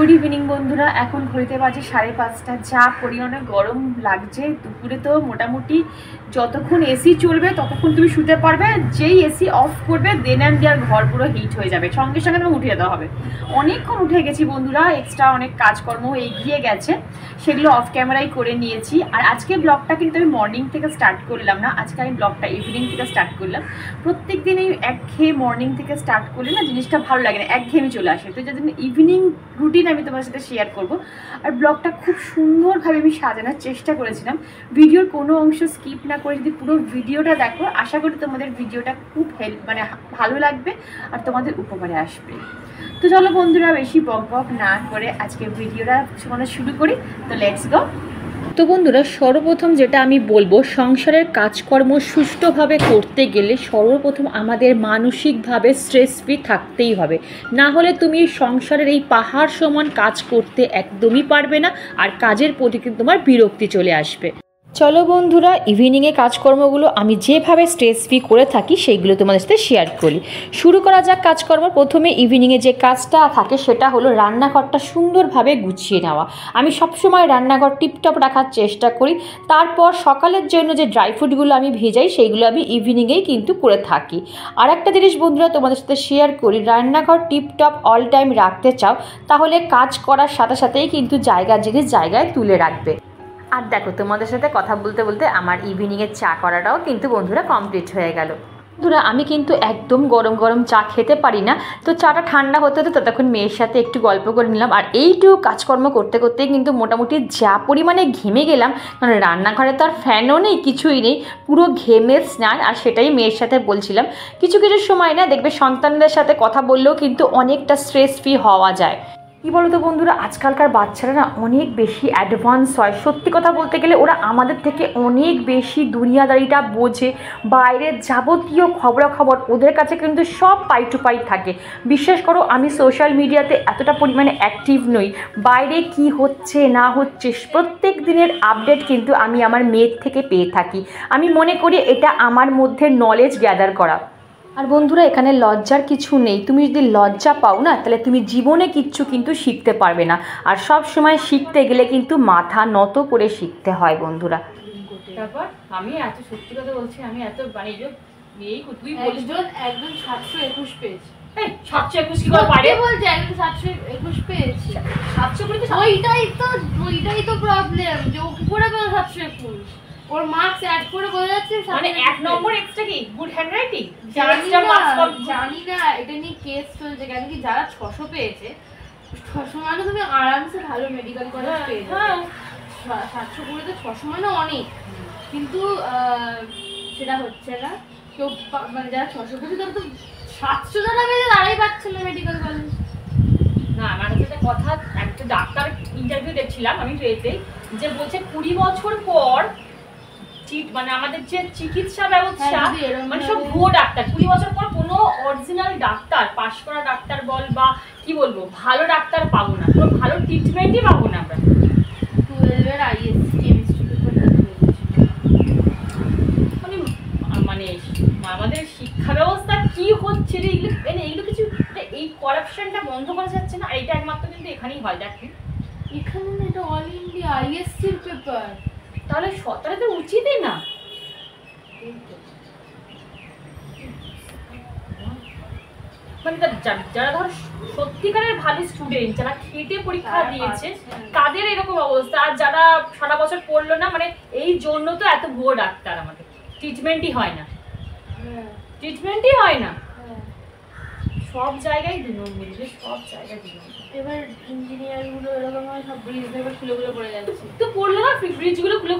Good evening বন্ধুরা, এখন ঘড়িতে বাজে 5:30। যা পরিমাণে গরম লাগছে দুপুরে, তো মোটামুটি যতক্ষণ এসি চলবে ততক্ষণ তুমি শুতে পারবে। যেই এসি অফ করবে দেন অ্যান্ড দেয়ার ঘর পুরো হিট হয়ে যাবে, সঙ্গে সঙ্গে তোমাকে উঠিয়ে দেওয়া হবে। অনেকক্ষণ উঠে গেছি বন্ধুরা, এক্সট্রা অনেক কাজকর্ম এগিয়ে গেছে, সেগুলো অফ ক্যামেরাই করে নিয়েছি। আর আজকে ব্লগটা কিন্তু আমি মর্নিং থেকে স্টার্ট করলাম না, আজকে আমি ব্লগটা ইভিনিং থেকে স্টার্ট করলাম। প্রত্যেক দিন এই একঘেয়ে মর্নিং থেকে স্টার্ট করলে না জিনিসটা ভালো লাগে না, একঘেয়েমি চলে আসে। তো যাদের ইভিনিং রুটিন আমি তোমার সাথে শেয়ার করব। আর ব্লগটা খুব সুন্দরভাবে আমি সাজানোর চেষ্টা করেছিলাম, ভিডিওর কোনো অংশ স্কিপ না করে যদি পুরো ভিডিওটা দেখো, আশা করি তোমাদের ভিডিওটা খুব ভালো লাগবে আর তোমাদের উপকারে আসবে। তো চলো বন্ধুরা, বেশি বক বক না করে আজকে ভিডিওটা শুরু করি। তো লেটস গো। তো বন্ধুরা, সর্বপ্রথম যেটা আমি বলবো, সংসারের কাজকর্ম সুষ্ঠুভাবে করতে গেলে সর্বপ্রথম আমাদের মানসিকভাবে স্ট্রেস ফ্রি থাকতেই হবে। না হলে তুমি সংসারের এই পাহাড় সমান কাজ করতে একদমই পারবে না, আর কাজের প্রতি কিন্তু তোমার বিরক্তি চলে আসবে। চলো বন্ধুরা, ইভিনিংয়ে কাজকর্মগুলো আমি যেভাবে স্ট্রেস ফ্রি করে থাকি সেইগুলো তোমাদের সাথে শেয়ার করি। শুরু করা যাক কাজকর্ম। প্রথমে ইভিনিংয়ে যে কাজটা থাকে সেটা হলো রান্নাঘরটা সুন্দরভাবে গুছিয়ে নেওয়া। আমি সবসময় রান্নাঘর টিপটপ রাখার চেষ্টা করি। তারপর সকালের জন্য যে ড্রাই ফ্রুটগুলো আমি ভেজাই সেইগুলো আমি ইভিনিংয়েই কিন্তু করে থাকি। আর একটা জিনিস বন্ধুরা তোমাদের সাথে শেয়ার করি, রান্নাঘর টিপটপ অল টাইম রাখতে চাও তাহলে কাজ করার সাথে সাথেই কিন্তু জায়গার জিনিস জায়গায় তুলে রাখবে। আর দেখো, তোমাদের সাথে কথা বলতে বলতে আমার ইভিনিংয়ের চা করাটাও কিন্তু বন্ধুরা কমপ্লিট হয়ে গেল। বন্ধুরা, আমি কিন্তু একদম গরম গরম চা খেতে পারি না, তো চাটা ঠান্ডা হতে হতে ততক্ষণ মেয়ের সাথে একটু গল্প করে নিলাম। আর এইটুকু কাজকর্ম করতে করতেই কিন্তু মোটামুটি যা পরিমাণে ঘেমে গেলাম, কারণ রান্নাঘরে তো আর ফ্যানও নেই, কিছুই নেই, পুরো ঘেমে স্নান। আর সেটাই মেয়ের সাথে বলছিলাম, কিছু কিছু সময় না দেখবে সন্তানদের সাথে কথা বললেও কিন্তু অনেকটা স্ট্রেস ফ্রি হওয়া যায়। কী বলো তো বন্ধুরা, আজকালকার বাচ্চারা না অনেক বেশি অ্যাডভান্স হয়। সত্যি কথা বলতে গেলে ওরা আমাদের থেকে অনেক বেশি দুনিয়াদারিটা বোঝে। বাইরের যাবতীয় খবরাখবর ওদের কাছে কিন্তু সব পাই টু পাই থাকে। বিশ্বাস করো, আমি সোশ্যাল মিডিয়াতে এতটা পরিমাণে অ্যাক্টিভ নই। বাইরে কি হচ্ছে না হচ্ছে প্রত্যেক দিনের আপডেট কিন্তু আমি আমার মেয়ের থেকে পেয়ে থাকি। আমি মনে করি এটা আমার মধ্যে নলেজ গ্যাদার করা। আর বন্ধুরা, এখানে লজ্জার কিছু নেই। তুমি যদি লজ্জা পাও না, তাহলে তুমি জীবনে কিচ্ছু কিন্তু শিখতে পারবে না। আর সব সময় শিখতে গেলে কিন্তু মাথা নত করে শিখতে হয় বন্ধুরা। তারপর আমি এত সত্যি কথা বলছি, আমি এত মানে এই তুই বলিস একদম 721 পেয়েছি। এই 721 কি করে পারে বলছে, একদম 721 পেয়েছি। 700 করে তো ওইটাই তো প্রবলেম, যে ও কি করে পেল 721। ওর মার্কস অ্যাড করে বলে যাচ্ছে মানে এক নম্বর এক্সট্রা কি গুড হ্যান্ডরাইটিং। জানি না এটা নিয়ে কেস চলছে, কেন কি যারা 600 পেয়েছে, 600 মানে তুমি আরামসে ভালো মেডিকেল কলেজ পেয়ে যাবে। 700 করে তো 600 মানে অনেক, কিন্তু সেটা হচ্ছে না। কেউ মানে যারা 600 পেয়েছে তারা তো 700 যারা পেয়েছে তারাই পাচ্ছে না মেডিকেল কলেজ। না, আমার কাছে কথা, একটা ডাক্তার ইন্টারভিউ দেখছিলাম আমি ট্রেতেই, যে বলছে 20 বছর পর মানে আমাদের যে চিকিৎসা ব্যবস্থা মানে সব ভুয়ো ডাক্তার। 20 বছর পর কোনো অরিজিনাল ডাক্তার, পাশ করা ডাক্তার বল বা কি বলবো, ভালো ডাক্তার পাবো না, কোনো ভালো ট্রিটমেন্টই পাবো না আমরা। 12-এর আইএসসি কেমিস্ট্রি মানে আমাদের শিক্ষা ব্যবস্থা কি হচ্ছে রে, এইগুলো কিছু, এই করাপশনটা বন্ধ করা যাচ্ছে না। এইটা একমাত্র কিন্তু এখানেই হয়। দেখেন এখানে না, এটা অল ইন্ডিয়া আইএসসির পেপার, তাহলে সরকারের তো উচিতই না। মানে যারা ধর সত্যিকারের ভালো স্টুডেন্ট, যারা খেটে পরীক্ষা দিয়েছে, তাদের এরকম অবস্থা। আর যারা সারা বছর পড়লো না, মানে এই জন্য তো এত ভুয়ো ডাক্তার, আমাদের ট্রিটমেন্টই হয় না, ট্রিটমেন্টই হয় না। সব জায়গায় 2 নম্বর, সব জায়গায় 2 নম্বর। এবার ইঞ্জিনিয়ার গুলো এরকম হয়, সব ব্রিজ এবার খুলে পড়ে যাচ্ছে। তো পড়লো না, ব্রিজ গুলো খুলে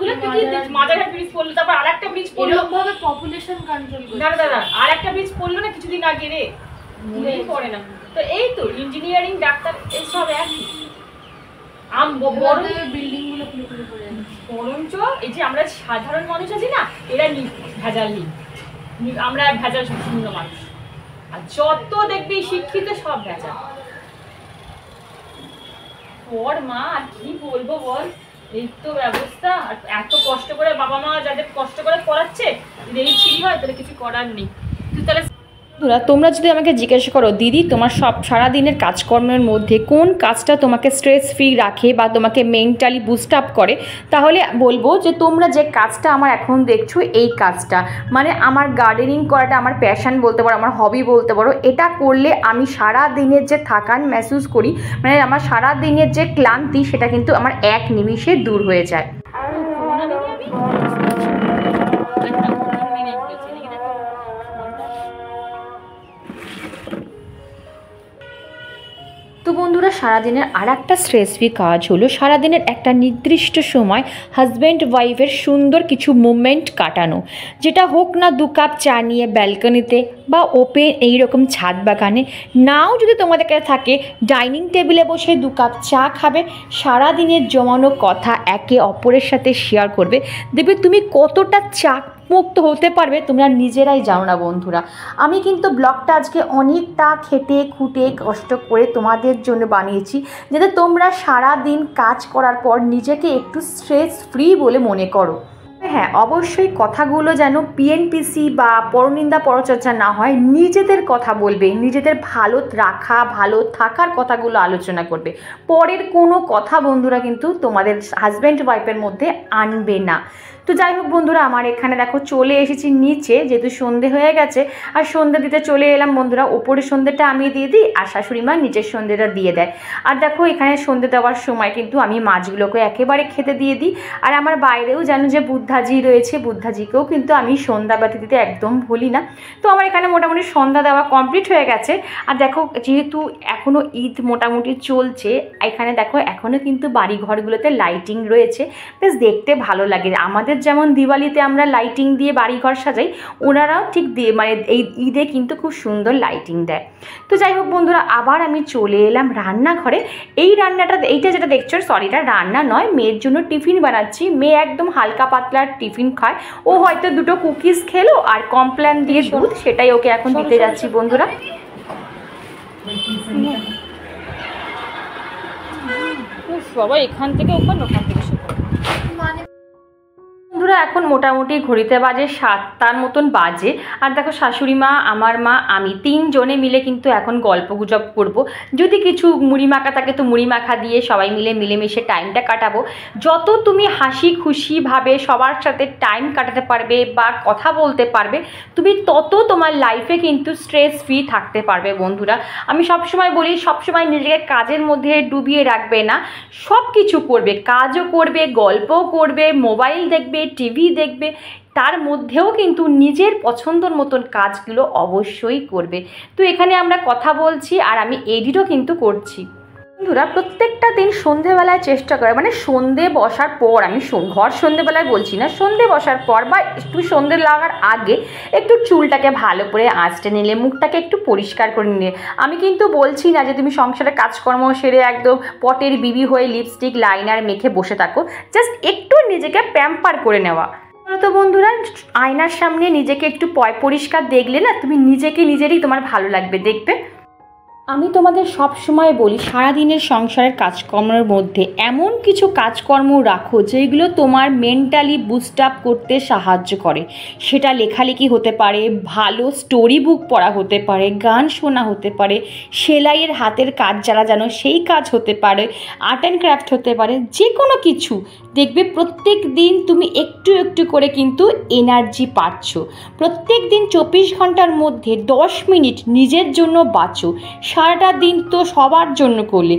মাঝাঘাট ব্রিজ পড়লো, তারপর আরেকটা ব্রিজ পড়লো, ভাবে পপুলেশন কন্ট্রোল করছে। দাঁড়া আরেকটা ব্রিজ পড়লো না কিছুদিন আগে রে, মনেই পড়ে না। তো এই তো ইঞ্জিনিয়ারিং ডাক্তার এই সব একই। বড় বিল্ডিং গুলো খুলে পড়ে যাচ্ছে। বরঞ্চ এই যে আমরা সাধারণ মানুষ আছি না, এরা ভেজাল নেই, আমরা ভেজাল শূন্য মানুষ। আর যত দেখবি শিক্ষিত সব ভেজাল। ওর মা আর কি বলবো বল, এই তো ব্যবস্থা। আর এত কষ্ট করে বাবা মা যাদের কষ্ট করে পড়াচ্ছে, যদি এই ছিড়ি হয় তাহলে কিছু করার নেই। তুই তাহলে তোমরা যদি আমাকে জিজ্ঞাসা করো দিদি তোমার সারাদিনের কাজকর্মের মধ্যে কোন কাজটা তোমাকে স্ট্রেস ফ্রি রাখে বা তোমাকে মেন্টালি বুস্ট আপ করে, তাহলে বলবো যে তোমরা যে কাজটা আমার এখন দেখছো এই কাজটা, মানে আমার গার্ডেনিং করাটা আমার প্যাশন বলতে পারো, আমার হবি বলতে পারো। এটা করলে আমি সারা দিনের যে থাকান মেহসুস করি, মানে আমার সারা দিনের যে ক্লান্তি সেটা কিন্তু আমার এক নিমিষে দূর হয়ে যায়। তো বন্ধুরা সারাদিনের আর একটা স্ট্রেস ফ্রি কাজ হলো সারাদিনের একটা নির্দিষ্ট সময় হাজব্যান্ড ওয়াইফের সুন্দর কিছু মুভমেন্ট কাটানো, যেটা হোক না 2 কাপ চা নিয়ে ব্যালকনিতে বা ওপেন এইরকম ছাদ বাগানে, নাও যদি তোমাদের কাছে থাকে ডাইনিং টেবিলে বসে 2 কাপ চা খাবে, সারাদিনের জমানো কথা একে অপরের সাথে শেয়ার করবে, দেখবে তুমি কতটা চাপ মুক্ত হতে পারবে তোমরা নিজেরাই জানো না বন্ধুরা। আমি কিন্তু ব্লগটা আজকে অনেকটা খেটে খুঁটে কষ্ট করে তোমাদের জন্য বানিয়েছি, যাতে তোমরা সারা দিন কাজ করার পর নিজেকে একটু স্ট্রেস ফ্রি বলে মনে করো। হ্যাঁ, অবশ্যই কথাগুলো যেন পিএনপিসি বা পরনিন্দা পরচর্চা না হয়, নিজেদের কথা বলবে, নিজেদের ভালো রাখা ভালো থাকার কথাগুলো আলোচনা করবে, পরের কোনো কথা বন্ধুরা কিন্তু তোমাদের হাজব্যান্ড ওয়াইফের মধ্যে আনবে না। তো যাই হোক বন্ধুরা, আমার এখানে দেখো চলে এসেছি নিচে, যেহেতু সন্ধে হয়ে গেছে আর সন্ধে দিতে চলে এলাম বন্ধুরা। ওপরের সন্ধেটা আমি দিয়ে দিই আর শাশুড়ি মা নিচের সন্ধেটা দিয়ে দেয়। আর দেখো এখানে সন্ধে দেওয়ার সময় কিন্তু আমি মাছগুলোকে একেবারে খেতে দিয়ে দিই। আর আমার বাইরেও জানো যে বুদ্ধাজি রয়েছে, বুদ্ধাজিকেও কিন্তু আমি সন্ধ্যাবাতি দিতে একদম ভুলি না। তো আমার এখানে মোটামুটি সন্ধ্যা দেওয়া কমপ্লিট হয়ে গেছে। আর দেখো যেহেতু এখনও ঈদ মোটামুটি চলছে, এখানে দেখো এখনও কিন্তু বাড়ি ঘরগুলোতে লাইটিং রয়েছে, বেশ দেখতে ভালো লাগে। আমাদের যেমন দিওয়ালিতে আমরা লাইটিং দিয়ে বাড়িঘর সাজাই, ওনারাও ঠিক মানে এই ঈদে কিন্তু খুব সুন্দর লাইটিং দেয়। তো যাই হোক বন্ধুরা, আবার আমি চলে এলাম রান্নাঘরে। এইটা যেটা দেখছো, সরি এটা রান্না নয়, মেয়ের জন্য টিফিন বানাচ্ছি। মেয়ে একদম হালকা পাতলার টিফিন খায়, ও হয়তো 2টো কুকিজ খেলো আর কমপ্ল্যান দিয়ে দুধ, সেটাই ওকে এখন দিতে যাচ্ছি বন্ধুরা। বাবা এখান থেকে ওখান থেকে বন্ধুরা এখন মোটামুটি ঘড়িতে বাজে 7টার মতন বাজে। আর দেখো শাশুড়ি মা, আমার মা, আমি 3 জনে মিলে কিন্তু এখন গল্প গুজব করবো। যদি কিছু মুড়ি মাখা থাকে তো মুড়ি মাখা দিয়ে সবাই মিলে মিলেমিশে টাইমটা কাটাবো। যত তুমি হাসি খুশিভাবে সবার সাথে টাইম কাটাতে পারবে বা কথা বলতে পারবে, তুমি তত তোমার লাইফে কিন্তু স্ট্রেস ফ্রি থাকতে পারবে বন্ধুরা। আমি সবসময় বলি, সবসময় নিজেকে কাজের মধ্যে ডুবিয়ে রাখবে না, সব কিছু করবে, কাজও করবে, গল্পও করবে, মোবাইল দেখবে, টিভি দেখবে, তার মধ্যেও কিন্তু নিজের পছন্দর মতন কাজগুলো অবশ্যই করবে। তো এখানে আমরা কথা বলছি আর আমি এডিটও কিন্তু করছি বন্ধুরা। প্রত্যেকটা দিন সন্ধেবেলায় চেষ্টা করে, মানে সন্ধে বসার পর, আমি ঘর সন্ধেবেলায় বলছি না, সন্ধে বসার পর বা একটু সন্ধে লাগার আগে একটু চুলটাকে ভালো করে আঁচড়ে নিলে, মুখটাকে একটু পরিষ্কার করে নিলে। আমি কিন্তু বলছি না যে তুমি সংসারের কাজকর্ম সেরে একদম পটের বিবি হয়ে লিপস্টিক লাইনার মেখে বসে থাকো, জাস্ট একটু নিজেকে প্যাম্পার করে নেওয়া। তো বন্ধুরা, আয়নার সামনে নিজেকে একটু পরিষ্কার দেখলে না, তুমি নিজেকে নিজেরই তোমার ভালো লাগবে দেখবে। আমি তোমাদের সব সময় বলি, সারাদিনের সংসারের কাজকর্মের মধ্যে এমন কিছু কাজকর্ম রাখো যেগুলো তোমার মেন্টালি বুস্ট আপ করতে সাহায্য করে। সেটা লেখালেখি হতে পারে, ভালো স্টোরি বুক পড়া হতে পারে, গান শোনা হতে পারে, সেলাইয়ের হাতের কাজ যারা জানো সেই কাজ হতে পারে, আর্ট অ্যান্ড ক্রাফট হতে পারে, যে কোনো কিছু। দেখবে প্রত্যেক দিন তুমি একটু একটু করে কিন্তু এনার্জি পাচ্ছ। প্রত্যেক দিন 24 ঘন্টার মধ্যে 10 মিনিট নিজের জন্য বাঁচো। সারাটা দিন তো সবার জন্য করলে,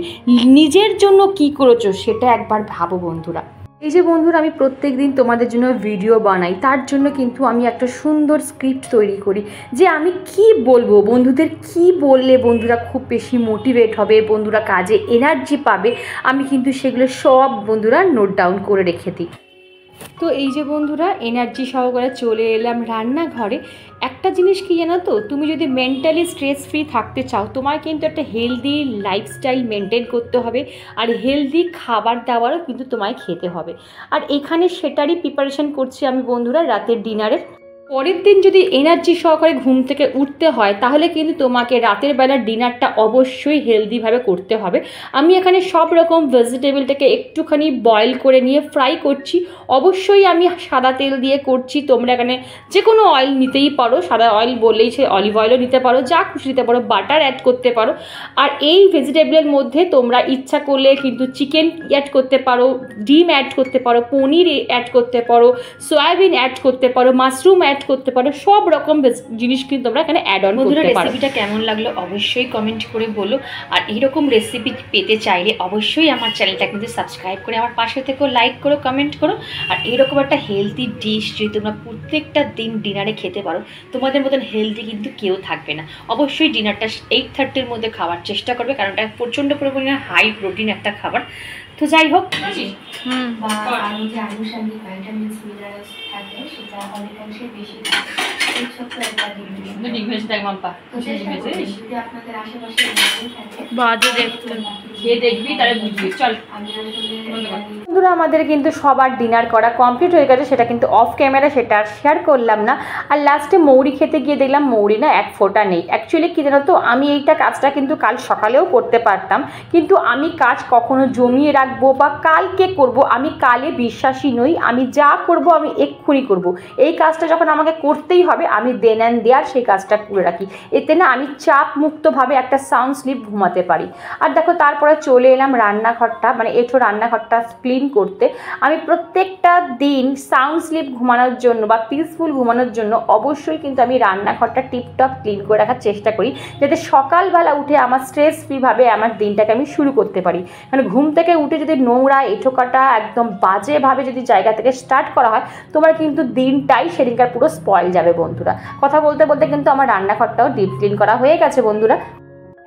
নিজের জন্য কি করেছো সেটা একবার ভাবো বন্ধুরা। এই যে বন্ধুরা, আমি প্রত্যেক দিন তোমাদের জন্য ভিডিও বানাই, তার জন্য কিন্তু আমি একটা সুন্দর স্ক্রিপ্ট তৈরি করি যে আমি কি বলবো, বন্ধুদের কি বললে বন্ধুরা খুব বেশি মোটিভেট হবে, বন্ধুরা কাজে এনার্জি পাবে, আমি কিন্তু সেগুলো সব বন্ধুরা নোট ডাউন করে রেখে দিই। তো এই যে বন্ধুরা, এনার্জি সহকারে চলে এলাম রান্নাঘরে। একটা জিনিস কি জানো তো, তুমি যদি মেন্টালি স্ট্রেস ফ্রি থাকতে চাও, তোমার কিন্তু একটা হেলদি লাইফস্টাইল মেনটেন করতে হবে, আর হেলদি খাবার দাবারও কিন্তু তোমায় খেতে হবে। আর এখানে সেটারই প্রিপারেশন করছি আমি বন্ধুরা রাতের ডিনারের। পরের দিন যদি এনার্জি সহকারে ঘুম থেকে উঠতে হয় তাহলে কিন্তু তোমাকে রাতের বেলা ডিনারটা অবশ্যই হেলদিভাবে করতে হবে। আমি এখানে সব রকম ভেজিটেবলটাকে একটুখানি বয়েল করে নিয়ে ফ্রাই করছি। অবশ্যই আমি সাদা তেল দিয়ে করছি, তোমরা এখানে যে কোনো অয়েল নিতেই পারো, সাদা অয়েল বললেই সে অলিভ অয়েলও নিতে পারো, যা খুশি নিতে পারো, বাটার অ্যাড করতে পারো। আর এই ভেজিটেবলের মধ্যে তোমরা ইচ্ছা করলে কিন্তু চিকেন অ্যাড করতে পারো, ডিম অ্যাড করতে পারো, পনির অ্যাড করতে পারো, সয়াবিন অ্যাড করতে পারো, মাশরুম অ্যাড করতে পারো, সব রকম জিনিস কিন্তু তোমরা এখানে অ্যাড অন করতে পারো। রেসিপিটা কেমন লাগলো অবশ্যই কমেন্ট করে বলো। আর এইরকম রেসিপি পেতে চাইলে অবশ্যই আমার চ্যানেলটা কিন্তু সাবস্ক্রাইব করে আমার পাশে থেকে লাইক করো, কমেন্ট করো। আর এইরকম একটা হেলদি ডিশ যদি তোমরা প্রত্যেকটা দিন ডিনারে খেতে পারো, তোমাদের মতন হেলদি কিন্তু কেউ থাকবে না। অবশ্যই ডিনারটা 8:30-র মধ্যে খাওয়ার চেষ্টা করবে, কারণ এটা প্রচণ্ড পরিমাণে হাই প্রোটিন একটা খাবার। তো যাই হোক, বা আরও যে আনুষঙ্গিক ভাইটামিনস মিনারেলস থাকে সেটা অনেকাংশে বেশি থাকে। এই ছোট্ট একটা ডিম ভেজে দেখ মাম্পা, যদি আপনাদের আশেপাশে থাকে বাজে দেখতে খেয়ে দেখবি তাহলে বুঝবি। চল আমি বন্ধুরা, আমাদের কিন্তু সবার ডিনার করা কমপ্লিট হয়ে গেছে, সেটা কিন্তু অফ ক্যামেরা, সেটা আর শেয়ার করলাম না। আর লাস্টে মৌরি খেতে গিয়ে দেখলাম মৌরি না এক ফোঁটা নেই। অ্যাকচুয়ালি কী জানো তো, আমি এইটা কাজটা কিন্তু কাল সকালেও করতে পারতাম, কিন্তু আমি কাজ কখনো জমিয়ে রাখবো বা কালকে করব, আমি কালে বিশ্বাসী নই। আমি যা করব আমি এক্ষুনি করব। এই কাজটা যখন আমাকে করতেই হবে আমি দেন অ্যান্ড দেয়ার সেই কাজটা করে রাখি, এতে না আমি চাপ মুক্তভাবে একটা সাউন্ড স্লিপ ঘুমাতে পারি। আর দেখো, তারপরে চলে এলাম রান্নাঘরটা, মানে এঁঠো রান্নাঘরটা ক্লিন করতে। আমি প্রত্যেকটা দিন সাউন্ড স্লিপ ঘুমানোর জন্য বা পিসফুল ঘুমানোর জন্য অবশ্যই কিন্তু আমি রান্নাঘরটা টিপটপ ক্লিন করে রাখার চেষ্টা করি, যাতে সকালবেলা উঠে আমার স্ট্রেস ফ্রিভাবে আমার দিনটাকে আমি শুরু করতে পারি। মানে ঘুম থেকে উঠে যদি নোংরা এঁঠোকাটা একদম বাজেভাবে যদি জায়গা থেকে স্টার্ট করা হয়, তোমার কিন্তু দিনটাই সেদিনকার পুরো স্পয়েল যাবে বন্ধুরা। কথা বলতে বলতে কিন্তু আমার রান্নাঘরটাও ডিপ ক্লিন করা হয়ে গেছে বন্ধুরা।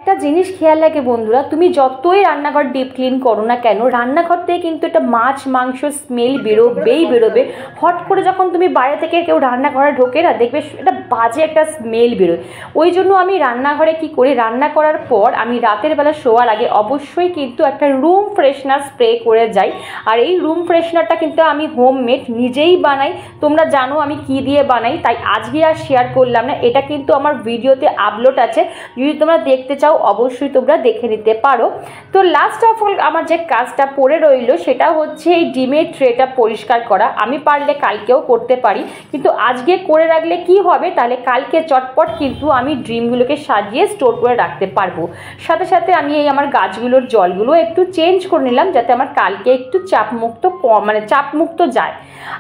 একটা জিনিস খেয়াল রাখে বন্ধুরা, তুমি যতই রান্নাঘর ডিপ ক্লিন করো না কেন, রান্নাঘর থেকে কিন্তু একটা মাছ মাংস স্মেল বেরোবে। হট করে যখন তুমি বাইরে থেকে কেউ রান্নাঘরে ঢোকে না, দেখবে এটা বাজে একটা স্মেল বেরোয়। ওই জন্য আমি রান্নাঘরে কি করি, রান্না করার পর আমি রাতের বেলা শোয়ার আগে অবশ্যই কিন্তু একটা রুম ফ্রেশনার স্প্রে করে যাই। আর এই রুম ফ্রেশনারটা কিন্তু আমি হোমমেড নিজেই বানাই। তোমরা জানো আমি কি দিয়ে বানাই, তাই আজকে আর শেয়ার করলাম না। এটা কিন্তু আমার ভিডিওতে আপলোড আছে, যদি তোমরা দেখতে চাও অবশ্যই তোমরা দেখে নিতে পারো। তো লাস্ট অফ অল আমার যে কাজটা পড়ে রইল সেটা হচ্ছে এই ডিমের ট্রেটা পরিষ্কার করা। আমি পারলে কালকেও করতে পারি, কিন্তু আজকে করে রাখলে কি হবে, তাহলে কালকে চটপট কিন্তু আমি ডিমগুলোকে সাজিয়ে স্টোর করে রাখতে পারবো। সাথে সাথে আমি এই আমার গাছগুলোর জলগুলো একটু চেঞ্জ করে নিলাম, যাতে আমার কালকে একটু চাপমুক্ত যায়।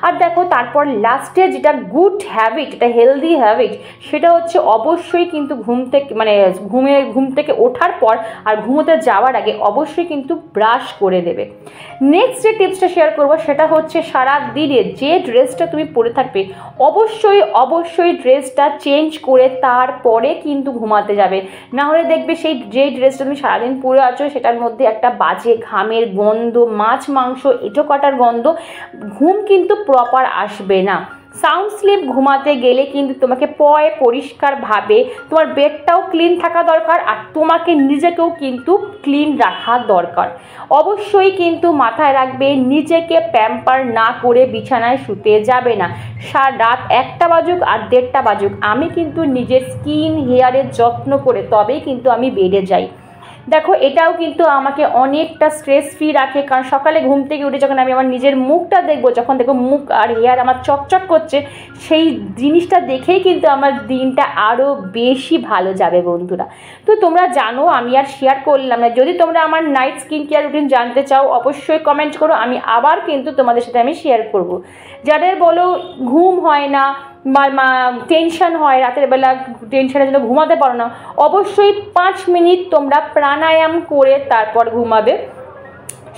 আর দেখো, তারপর লাস্টে যেটা গুড হ্যাবিট, এটা হেলদি হ্যাবিট, সেটা হচ্ছে অবশ্যই কিন্তু ঘুম থেকে ওঠার পর আর ঘুমোতে যাওয়ার আগে অবশ্যই কিন্তু ব্রাশ করে দেবে। নেক্সট যে টিপসটা শেয়ার করবো সেটা হচ্ছে সারা দিনে যে ড্রেসটা তুমি পরে থাকবে অবশ্যই ড্রেসটা চেঞ্জ করে তারপরে কিন্তু ঘুমাতে যাবে। না হলে দেখবে সেই যে ড্রেসটা তুমি সারাদিন পরে আছো সেটার মধ্যে একটা বাজে ঘামের গন্ধ, মাছ মাংস এঁঠোকাটার গন্ধ, ঘুম কিন্তু প্রপার আসবে না। সাউন্ড স্লিপ ঘুমাতে গেলে কিন্তু তোমাকে পরিষ্কারভাবে তোমার বেডটাও ক্লিন থাকা দরকার, আর তোমাকে নিজেকেও কিন্তু ক্লিন রাখা দরকার। অবশ্যই কিন্তু মাথায় রাখবে, নিজেকে প্যাম্পার না করে বিছানায় শুতে যাবে না। রাত 1টা বাজুক আর 1:30টা বাজুক, আমি কিন্তু নিজের স্কিন হেয়ারের যত্ন করে তবেই কিন্তু আমি বেডে যাই। দেখো, এটাও কিন্তু আমাকে অনেকটা স্ট্রেস ফ্রি রাখে, কারণ সকালে ঘুম থেকে উঠে যখন আমি আমার নিজের মুখটা দেখবো, যখন দেখো মুখ আর হেয়ার আমার চকচক করছে, সেই জিনিসটা দেখেই কিন্তু আমার দিনটা আরও বেশি ভালো যাবে বন্ধুরা। তো তোমরা জানো, আমি আর শেয়ার করলাম না। যদি তোমরা আমার নাইট স্কিন কেয়ার রুটিন জানতে চাও অবশ্যই কমেন্ট করো, আমি আবার কিন্তু তোমাদের সাথে আমি শেয়ার করব। যাদের বলো ঘুম হয় না বা টেনশন হয়, রাতের বেলা টেনশনের জন্য ঘুমাতে পারো না, অবশ্যই 5 মিনিট তোমরা প্রাণায়াম করে তারপর ঘুমাবে।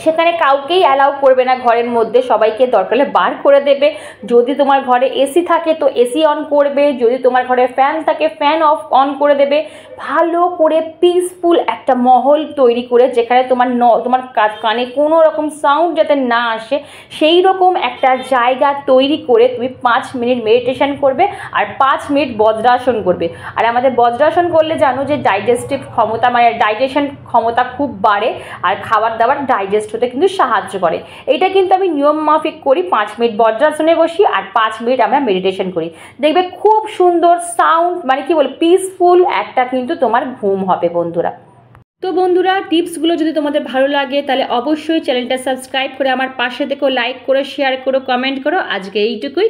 সেখানে কাউকেই অ্যালাউ করবে না ঘরের মধ্যে, সবাইকে দরকার হলে বার করে দেবে। যদি তোমার ঘরে এসি থাকে তো এসি অন করবে, যদি তোমার ঘরে ফ্যান থাকে ফ্যান অন করে দেবে। ভালো করে পিসফুল একটা মহল তৈরি করে, যেখানে তোমার কানে কোনো রকম সাউন্ড যাতে না আসে, সেই রকম একটা জায়গা তৈরি করে তুমি 5 মিনিট মেডিটেশন করবে আর 5 মিনিট বজ্রাসন করবে। আর আমাদের বজ্রাসন করলে জানো যে ডাইজেশন ক্ষমতা খুব বাড়ে, আর খাবার দাবার ডাইজেস্ট হতে কিন্তু সাহায্য করে। এটা কিন্তু আমি নিয়ম মাফিক করি, 5 মিনিট বজ্রাসনে বসি আর 5 মিনিট আমরা মেডিটেশন করি। দেখবে খুব সুন্দর সাউন্ড, মানে কি বলে পিসফুল একটা কিন্তু তোমার ঘুম হবে বন্ধুরা। তো বন্ধুরা, টিপসগুলো যদি তোমাদের ভালো লাগে তাহলে অবশ্যই চ্যানেলটা সাবস্ক্রাইব করে আমার পাশে থেকো, লাইক করো, শেয়ার করো, কমেন্ট করো। আজকে এইটুকুই।